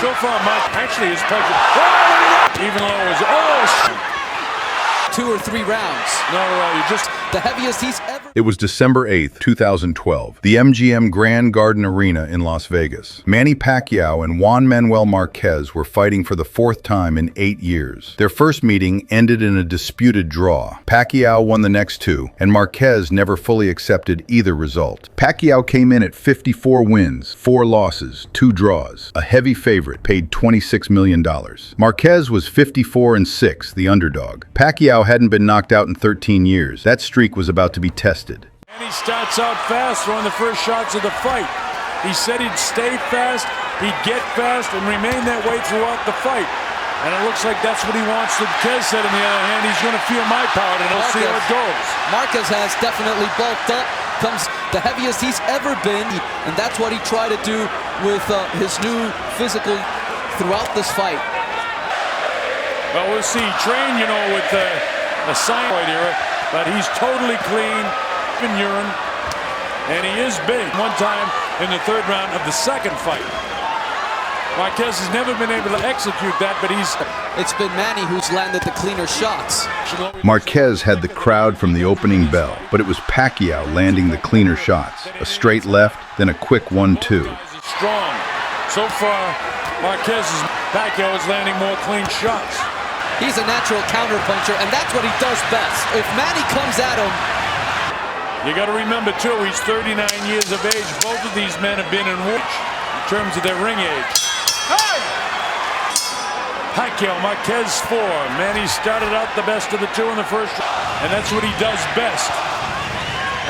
So far, Mike actually is punching. Oh, even though it was 2 or 3 rounds. No, you just the heaviest he's ever. It was December 8th, 2012, the MGM Grand Garden Arena in Las Vegas. Manny Pacquiao and Juan Manuel Marquez were fighting for the 4th time in 8 years. Their first meeting ended in a disputed draw. Pacquiao won the next 2, and Marquez never fully accepted either result. Pacquiao came in at 54 wins, 4 losses, 2 draws. A heavy favorite, paid $26 million. Marquez was 54-6, the underdog. Pacquiao hadn't been knocked out in 13 years. That streak was about to be tested. And he starts out fast, throwing the first shots of the fight. He said he'd stay fast, he'd get fast, and remain that way throughout the fight. And it looks like that's what he wants. Marquez said, on the other hand, he's going to feel my power, and we'll see how it goes. Marquez has definitely bulked up, comes the heaviest he's ever been, and that's what he tried to do with his new physical throughout this fight. Well, we'll see. Train, with a cyanoid era, but he's totally clean in urine, and he is big. One time in the 3rd round of the 2nd fight. Marquez has never been able to execute that, but it's been Manny who's landed the cleaner shots. Marquez had the crowd from the opening bell, but it was Pacquiao landing the cleaner shots. A straight left, then a quick 1-2. Strong. So far, Pacquiao is landing more clean shots. He's a natural counterpuncher, and that's what he does best. If Manny comes at him, you got to remember, too, he's 39 years of age. Both of these men have been in terms of their ring age. Hey! Pacquiao, Marquez 4. Manny started out the best of the 2 in the first round, and that's what he does best.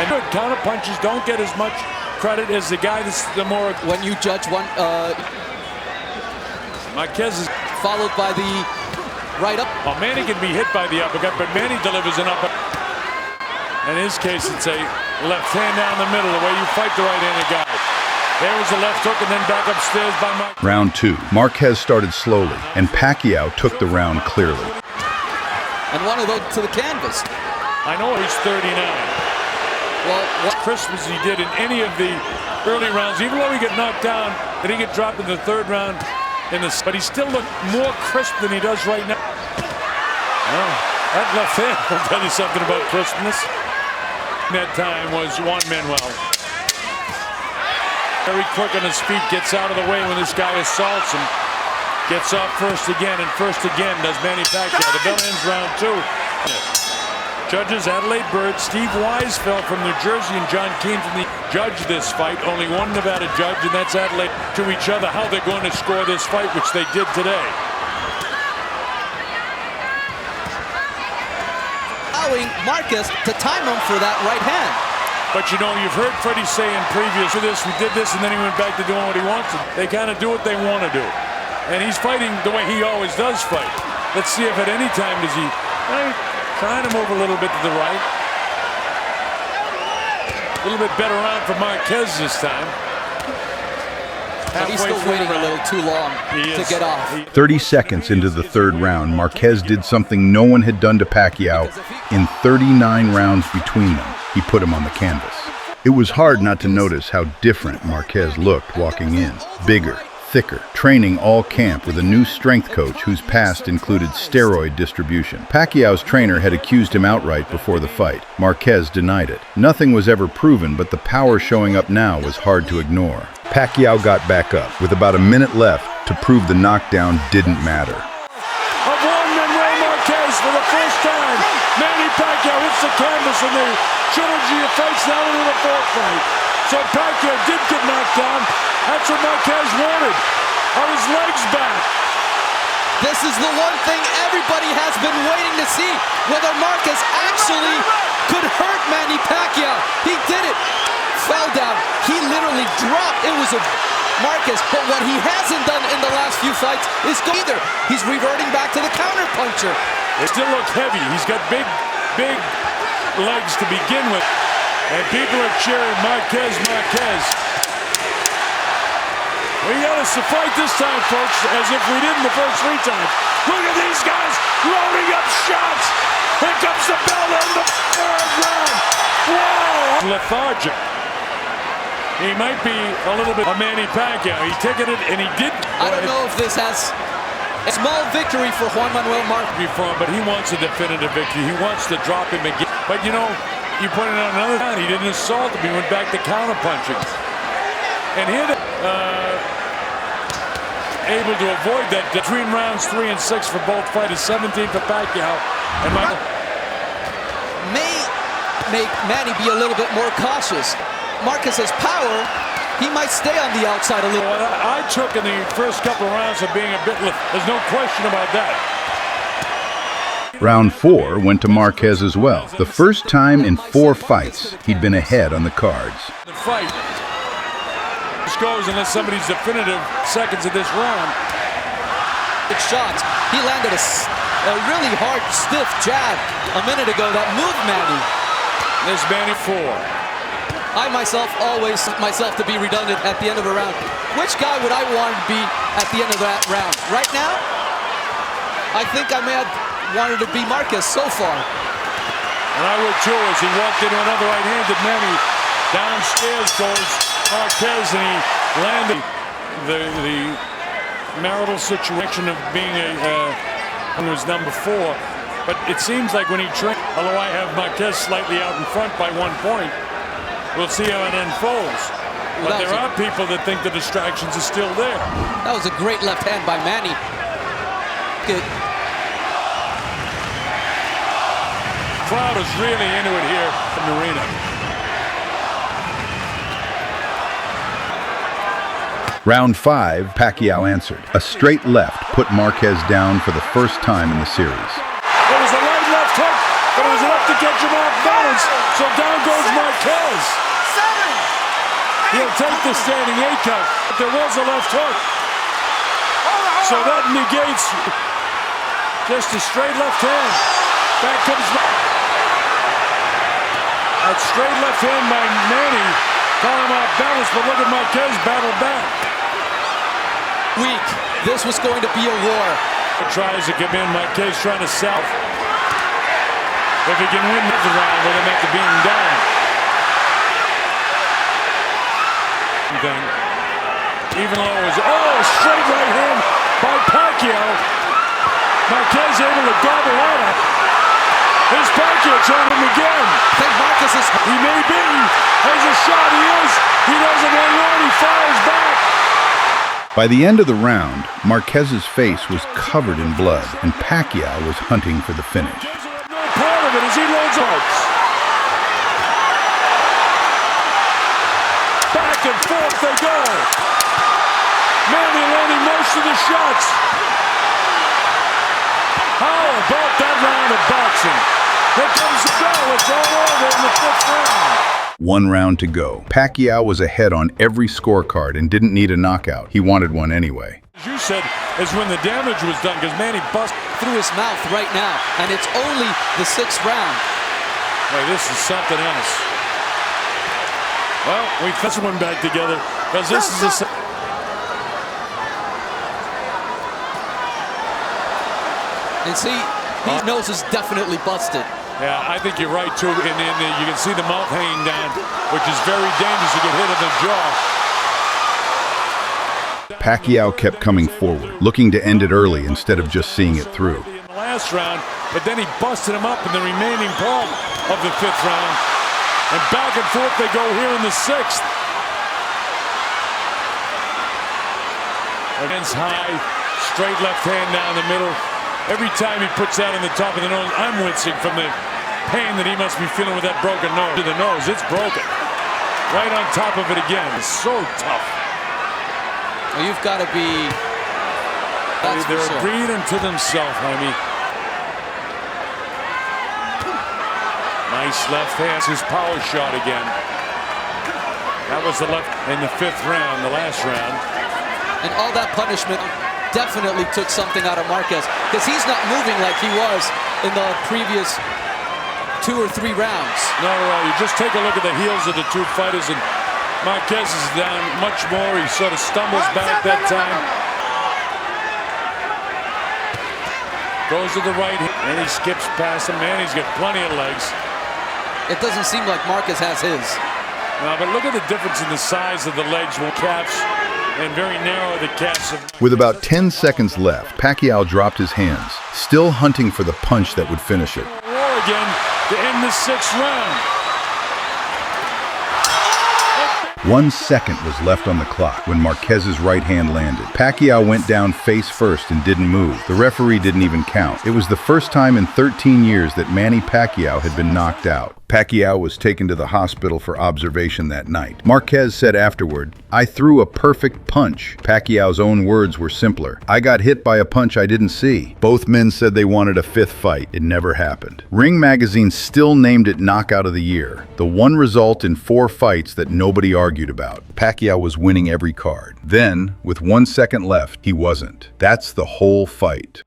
And good counterpunches don't get as much credit as the guy that's the more... When you judge one... Marquez is... Followed by the right up. Well, Manny can be hit by the uppercut, but Manny delivers an uppercut. In his case, it's a left hand down the middle, the way you fight the right-handed guy. There was a left hook and then back upstairs by Marquez. Round 2. Marquez started slowly, and Pacquiao took the round clearly. And one of those to the canvas. I know he's 39. Well, what Christmas he did in any of the early rounds, even though he got knocked down, did he get dropped in the 3rd round? But he still looked more crisp than he does right now. Well, that left hand will tell you something about crispness. That time was Juan Manuel. Very quick on his feet, gets out of the way when this guy assaults him. Gets off first again, and first again does Manny Pacquiao. The bell ends round 2. Judges Adelaide Bird, Steve Weisfeld from New Jersey, and John Keane from the judge this fight. Only one Nevada judge, and that's Adelaide, to each other how they're going to score this fight, which they did today. Marquez to time him for that right hand. But you've heard Freddie say in previous to this, we did this and then he went back to doing what he wants to. They kind of do what they want to do. And he's fighting the way he always does fight. Let's see if at any time does he trying to move a little bit to the right. A little bit better round for Marquez this time. But he's still waiting a little too long to get off. 30 seconds into the 3rd round, Marquez did something no one had done to Pacquiao in 39 rounds between them. He put him on the canvas. It was hard not to notice how different Marquez looked walking in. Bigger, thicker, training all camp with a new strength coach whose past included steroid distribution. Pacquiao's trainer had accused him outright before the fight. Marquez denied it. Nothing was ever proven, but the power showing up now was hard to ignore. Pacquiao got back up with about a minute left to prove the knockdown didn't matter. Of Juan Manuel Marquez for the first time, Manny Pacquiao hits the canvas in the trilogy of fights now into the 4th fight. So Pacquiao did get knocked down. That's what Marquez wanted. On his legs back. This is the one thing everybody has been waiting to see, whether Marquez actually could hurt Manny Pacquiao. He did it. Fell down. He literally dropped. It was a Marquez, but what he hasn't done in the last few fights is go either. He's reverting back to the counterpuncher. They still look heavy. He's got big legs to begin with. And people are cheering Marquez. We got us to fight this time, folks, as if we didn't the first 3 times. Look at these guys loading up shots. Here comes the bell in the 3rd round. Whoa! Lethargic. He might be a little bit of Manny Pacquiao. He ticketed and he didn't. I don't know if this has a small victory for Juan Manuel Marquez. But he wants a definitive victory. He wants to drop him again. But you know, you pointed out another time, he didn't assault him. He went back to counter-punching. And here, able to avoid that between rounds 3 and 6 for both fighters. 17 for Pacquiao. And may make Manny be a little bit more cautious. Marquez has power. He might stay on the outside a little. Well, I took in the first couple of rounds of being a bit lift. There's no question about that. Round 4 went to Marquez as well. The first time in 4 fights he'd been ahead on the cards. The fight. This goes unless somebody's definitive seconds of this round. Good shots. He landed a really hard, stiff jab a minute ago that moved Manny. There's Manny 4. I myself always to be redundant at the end of a round. Which guy would I want to be at the end of that round? Right now, I think I may have wanted to be Marquez so far. And I would too, as he walked into another right-handed Manny. Downstairs goes Marquez, and he landed the marital situation of being was number 4. But it seems like when he trained, although I have Marquez slightly out in front by 1 point, we'll see how it unfolds. But there are people that think the distractions are still there. That was a great left hand by Manny. Good. Crowd is really into it here in the arena. Round 5, Pacquiao answered. A straight left put Marquez down for the first time in the series. There was a right left hook, but it was enough to get him off balance. So down goes Marquez. He'll take the standing 8 count, but there was a left hook. So that negates just a straight left hand. Back comes that straight left hand by Manny. Caught him off balance, but look at Marquez battle back. Weak. This was going to be a war. Tries to come in. Marquez trying to south. If he can win this round, we're going to have to beat him down. Even though it was straight right hand by Pacquiao. Marquez able to gobble that up. Here's Pacquiao trying him again. I think Marquez is. He may be. There's a shot. He is. He doesn't want one. He fires back. By the end of the round, Marquez's face was covered in blood, and Pacquiao was hunting for the finish. No part of it as he loads out. Back and forth they go. Manny landing most of the shots. How about that round of boxing? Here comes the bell. It's all over in the 5th round. 1 round to go. Pacquiao was ahead on every scorecard and didn't need a knockout. He wanted one anyway. As you said, is when the damage was done, because Manny busted through his mouth right now, and it's only the 6th round. Hey, this is something else. Well, we put this one back together, because this is a... And see, his nose is definitely busted. Yeah, I think you're right, too. And you can see the mouth hanging down, which is very dangerous to get hit in the jaw. Pacquiao kept coming forward, looking to end it early instead of just seeing it through. In the last round, but then he busted him up in the remaining part of the 5th round. And back and forth they go here in the 6th. Against high, straight left hand down the middle. Every time he puts that on the top of the nose, I'm wincing from the pain that he must be feeling with that broken nose. To the nose, it's broken. Right on top of it again. It's so tough. Well, you've got to be... They're a breed unto themselves, honey. Nice left hand. His power shot again. That was the left in the 5th round, the last round. And all that punishment definitely took something out of Marquez, because he's not moving like he was in the previous 2 or 3 rounds. No, you just take a look at the heels of the 2 fighters, and Marquez is down much more. He sort of stumbles back that time. Goes to the right, and he skips past him. Man, he's got plenty of legs. It doesn't seem like Marquez has his. No, but look at the difference in the size of the legs with calves. and very narrow the cast of... With about 10 seconds left, Pacquiao dropped his hands, still hunting for the punch that would finish it. War again to end the 6th round. 1 second was left on the clock when Marquez's right hand landed. Pacquiao went down face first and didn't move. The referee didn't even count. It was the first time in 13 years that Manny Pacquiao had been knocked out. Pacquiao was taken to the hospital for observation that night. Marquez said afterward, "I threw a perfect punch." Pacquiao's own words were simpler. "I got hit by a punch I didn't see." Both men said they wanted a 5th fight. It never happened. Ring magazine still named it Knockout of the Year, the one result in 4 fights that nobody argued about. Pacquiao was winning every card. Then, with 1 second left, he wasn't. That's the whole fight.